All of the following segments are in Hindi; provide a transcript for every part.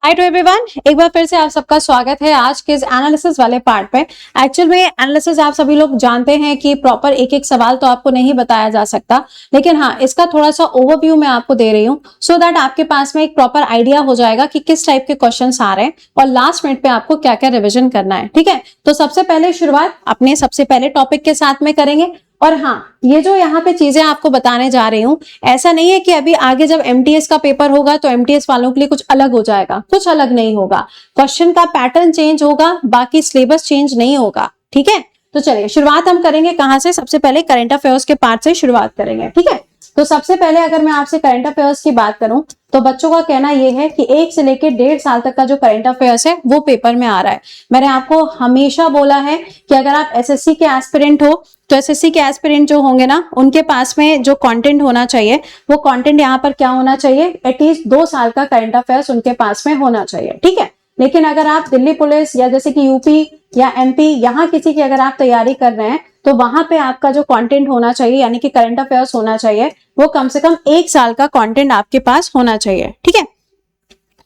हाय टू एवरीवन, एक बार फिर से आप सबका स्वागत है आज के इस एनालिसिस वाले पार्ट पे। एक्चुअल में एनालिसिस आप सभी लोग जानते हैं कि प्रॉपर एक एक सवाल तो आपको नहीं बताया जा सकता, लेकिन हाँ इसका थोड़ा सा ओवरव्यू मैं आपको दे रही हूँ सो दैट आपके पास में एक प्रॉपर आइडिया हो जाएगा कि किस टाइप के क्वेश्चंस आ रहे हैं और लास्ट मिनट पे आपको क्या क्या रिविजन करना है। ठीक है, तो सबसे पहले शुरुआत अपने सबसे पहले टॉपिक के साथ में करेंगे। और हाँ, ये जो यहाँ पे चीजें आपको बताने जा रही हूँ, ऐसा नहीं है कि अभी आगे जब एमटीएस का पेपर होगा तो एमटीएस वालों के लिए कुछ अलग हो जाएगा, कुछ अलग नहीं होगा। क्वेश्चन का पैटर्न चेंज होगा, बाकी सिलेबस चेंज नहीं होगा। ठीक है, तो चलिए शुरुआत हम करेंगे कहां से। सबसे पहले करंट अफेयर्स के पार्ट से शुरुआत करेंगे। ठीक है, तो सबसे पहले अगर मैं आपसे करंट अफेयर्स की बात करूं तो बच्चों का कहना यह है कि 1 से लेकर 1.5 साल तक का जो करंट अफेयर्स है वो पेपर में आ रहा है। मैंने आपको हमेशा बोला है कि अगर आप एसएससी के एस्पिरेंट हो तो एसएससी के एस्पिरेंट जो होंगे ना, उनके पास में जो कंटेंट होना चाहिए वो कंटेंट यहाँ पर क्या होना चाहिए, एटलीस्ट 2 साल का करंट अफेयर्स उनके पास में होना चाहिए। ठीक है, लेकिन अगर आप दिल्ली पुलिस या जैसे कि यूपी या एमपी यहाँ किसी की अगर आप तैयारी कर रहे हैं तो वहां पे आपका जो कंटेंट होना चाहिए यानी कि करंट अफेयर्स होना चाहिए वो कम से कम 1 साल का कंटेंट आपके पास होना चाहिए। ठीक है,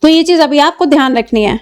तो ये चीज अभी आपको ध्यान रखनी है।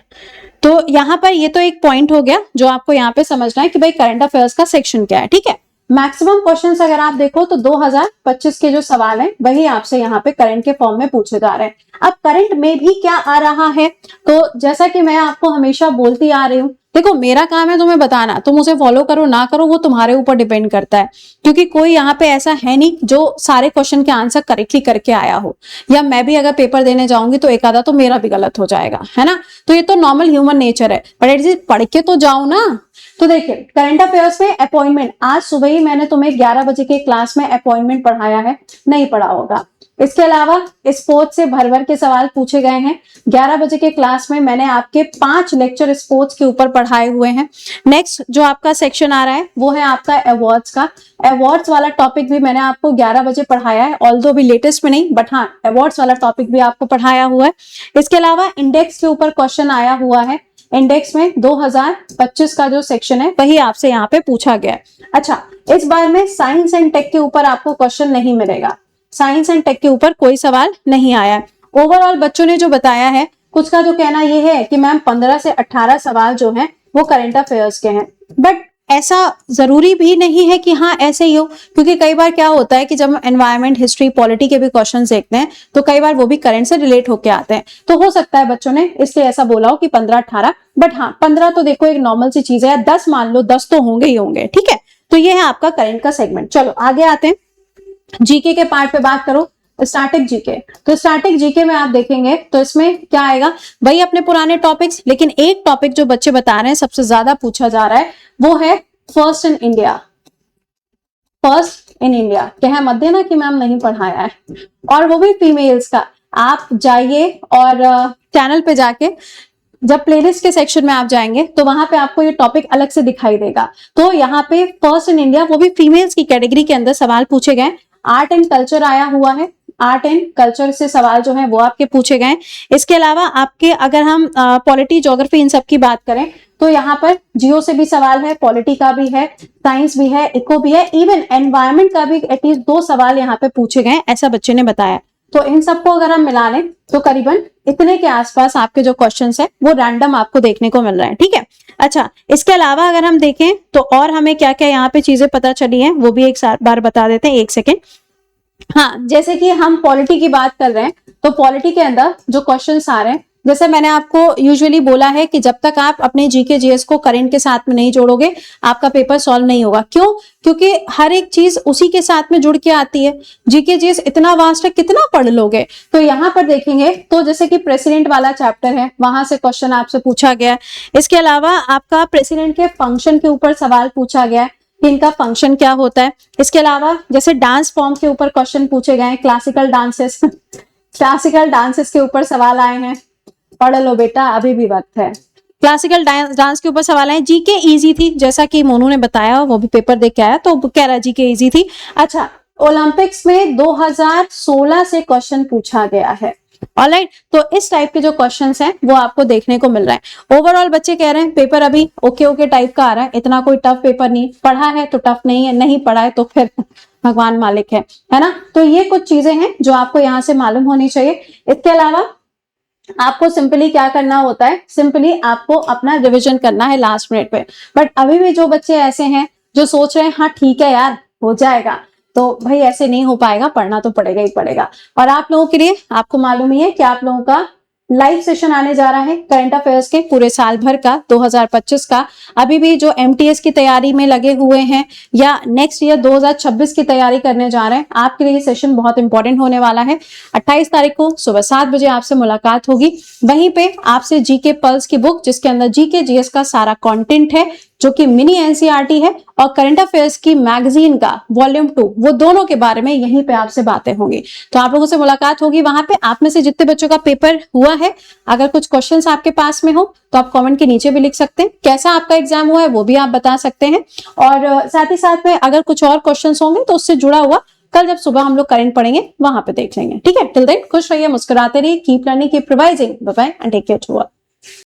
तो यहाँ पर ये तो एक पॉइंट हो गया जो आपको यहाँ पे समझना है कि भाई करंट अफेयर्स का सेक्शन क्या है। ठीक है, मैक्सिमम क्वेश्चंस अगर आप देखो तो 2025 के जो सवाल हैं वही आपसे यहाँ पे करंट के फॉर्म में पूछे जा रहे हैं। अब करंट में भी क्या आ रहा है, तो जैसा कि मैं आपको हमेशा बोलती आ रही हूँ, देखो मेरा काम है तुम्हें बताना, तुम उसे फॉलो करो ना करो वो तुम्हारे ऊपर डिपेंड करता है, क्योंकि कोई यहाँ पे ऐसा है नहीं जो सारे क्वेश्चन के आंसर करेक्टली करके आया हो। या मैं भी अगर पेपर देने जाऊंगी तो एक आधा तो मेरा भी गलत हो जाएगा, है ना। तो ये तो नॉर्मल ह्यूमन नेचर है, बट एटलीस्ट पढ़ के तो जाओ ना। तो देखिए करंट अफेयर्स में अपॉइंटमेंट, आज सुबह ही मैंने तुम्हें 11 बजे के क्लास में अपॉइंटमेंट पढ़ाया है, नहीं पढ़ा होगा। इसके अलावा स्पोर्ट्स से भर भर के सवाल पूछे गए हैं। 11 बजे के क्लास में मैंने आपके 5 लेक्चर स्पोर्ट्स के ऊपर पढ़ाए हुए हैं। नेक्स्ट जो आपका सेक्शन आ रहा है वो है आपका अवार्ड्स का। अवार्ड्स वाला टॉपिक भी मैंने आपको 11 बजे पढ़ाया है, ऑल्दो भी लेटेस्ट में नहीं, बट हाँ अवार्ड्स वाला टॉपिक भी आपको पढ़ाया हुआ है। इसके अलावा इंडेक्स के ऊपर क्वेश्चन आया हुआ है। इंडेक्स में 2025 का जो सेक्शन है वही आपसे यहाँ पे पूछा गया है। अच्छा, इस बार में साइंस एंड टेक के ऊपर आपको क्वेश्चन नहीं मिलेगा, साइंस एंड टेक के ऊपर कोई सवाल नहीं आया है। ओवरऑल बच्चों ने जो बताया है, कुछ का जो कहना ये है कि मैम 15 से 18 सवाल जो हैं वो करंट अफेयर्स के हैं, बट ऐसा जरूरी भी नहीं है कि हाँ ऐसे ही हो, क्योंकि कई बार क्या होता है कि जब एनवायरमेंट, हिस्ट्री, पॉलिटी के भी क्वेश्चन देखते हैं तो कई बार वो भी करंट से रिलेट होके आते हैं। तो हो सकता है बच्चों ने इसलिए ऐसा बोला हो कि 15-18, बट हाँ 15 तो देखो एक नॉर्मल सी चीज है, 10 मान लो, 10 तो होंगे ही होंगे। ठीक है, तो ये है आपका करंट का सेगमेंट। चलो आगे आते हैं, जीके के पार्ट पे बात करो। स्टैटिक जीके, तो स्टैटिक जीके में आप देखेंगे तो इसमें क्या आएगा, वही अपने पुराने टॉपिक्स, लेकिन एक टॉपिक जो बच्चे बता रहे हैं सबसे ज्यादा पूछा जा रहा है वो है first in India. First in India कह मत देना कि मैम नहीं पढ़ाया है, और वो भी फीमेल्स का। आप जाइए और चैनल पे जाके जब प्लेलिस्ट के सेक्शन में आप जाएंगे तो वहां पे आपको ये टॉपिक अलग से दिखाई देगा। तो यहाँ पे फर्स्ट इन इंडिया वो भी फीमेल्स की कैटेगरी के अंदर सवाल पूछे गए। आर्ट एंड कल्चर आया हुआ है, आर्ट एंड कल्चर से सवाल जो है वो आपके पूछे गए। इसके अलावा आपके अगर हम पॉलिटी, ज्योग्राफी इन सब की बात करें तो यहाँ पर जियो से भी सवाल है, पॉलिटी का भी है, साइंस भी है, इको भी है, इवन एनवायरमेंट का भी एटलीस्ट 2 सवाल यहाँ पे पूछे गए, ऐसा बच्चे ने बताया। तो इन सबको अगर हम मिला लें तो करीबन इतने के आसपास आपके जो क्वेश्चंस है वो रैंडम आपको देखने को मिल रहे हैं। ठीक है, अच्छा इसके अलावा अगर हम देखें तो और हमें क्या क्या यहाँ पे चीजें पता चली हैं वो भी एक बार बता देते हैं, 1 सेकेंड। हाँ, जैसे कि हम पॉलिटी की बात कर रहे हैं तो पॉलिटी के अंदर जो क्वेश्चंस आ रहे हैं, जैसे मैंने आपको यूजुअली बोला है कि जब तक आप अपने जीके जीएस को करंट के साथ में नहीं जोड़ोगे आपका पेपर सॉल्व नहीं होगा। क्यों? क्योंकि हर एक चीज उसी के साथ में जुड़ के आती है। जीके जीएस इतना वास्ट है, कितना पढ़ लोगे। तो यहाँ पर देखेंगे तो जैसे कि प्रेसिडेंट वाला चैप्टर है, वहां से क्वेश्चन आपसे पूछा गया है। इसके अलावा आपका प्रेसिडेंट के फंक्शन के ऊपर सवाल पूछा गया है कि इनका फंक्शन क्या होता है। इसके अलावा जैसे डांस फॉर्म के ऊपर क्वेश्चन पूछे गए हैं, क्लासिकल डांसेस क्लासिकल डांसेस के ऊपर सवाल आए हैं। पढ़ लो बेटा, अभी भी वक्त है। क्लासिकल डांस के ऊपर सवाल आए। जीके इजी थी, जैसा कि मोनू ने बताया, वो भी पेपर देख के आया तो कह रहा जीके इजी थी। अच्छा, ओलंपिक्स में 2016 से क्वेश्चन पूछा गया है। ऑलराइट, तो इस टाइप के जो क्वेश्चंस हैं वो आपको देखने को मिल रहा है। ओवरऑल बच्चे कह रहे हैं पेपर अभी ओके ओके टाइप का आ रहा है, इतना कोई टफ पेपर नहीं। पढ़ा है तो टफ नहीं है, नहीं पढ़ा है तो फिर भगवान मालिक है ना। तो ये कुछ चीजें हैं जो आपको यहाँ से मालूम होनी चाहिए। इसके अलावा आपको सिंपली क्या करना होता है, सिंपली आपको अपना रिवीजन करना है लास्ट मिनट पे। बट अभी भी जो बच्चे ऐसे हैं जो सोच रहे हैं हाँ ठीक है यार हो जाएगा, तो भाई ऐसे नहीं हो पाएगा, पढ़ना तो पड़ेगा ही पड़ेगा। और आप लोगों के लिए आपको मालूम ही है कि आप लोगों का लाइव सेशन आने जा रहा है करंट अफेयर्स के पूरे साल भर का 2025 का। अभी भी जो एमटीएस की तैयारी में लगे हुए हैं या नेक्स्ट ईयर 2026 की तैयारी करने जा रहे हैं, आपके लिए सेशन बहुत इंपॉर्टेंट होने वाला है। 28 तारीख को सुबह 7 बजे आपसे मुलाकात होगी। वहीं पे आपसे जीके पल्स की बुक, जिसके अंदर जीके जीएस का सारा कंटेंट है, जो कि मिनी एनसीईआरटी है, और करंट अफेयर्स की मैगजीन का वॉल्यूम 2, वो दोनों के बारे में यहीं पे आपसे बातें होंगी। तो आप लोगों से मुलाकात होगी वहां पे। आप में से जितने बच्चों का पेपर हुआ है, अगर कुछ क्वेश्चंस आपके पास में हो तो आप कमेंट के नीचे भी लिख सकते हैं। कैसा आपका एग्जाम हुआ है वो भी आप बता सकते हैं। और साथ ही साथ में अगर कुछ और क्वेश्चंस होंगे तो उससे जुड़ा हुआ कल जब सुबह हम लोग करंट पढ़ेंगे वहां पे देख लेंगे। ठीक है, टिल देन खुश रहिए, मुस्कुराते रहिए, keep learning, keep revising, bye bye and take care to all.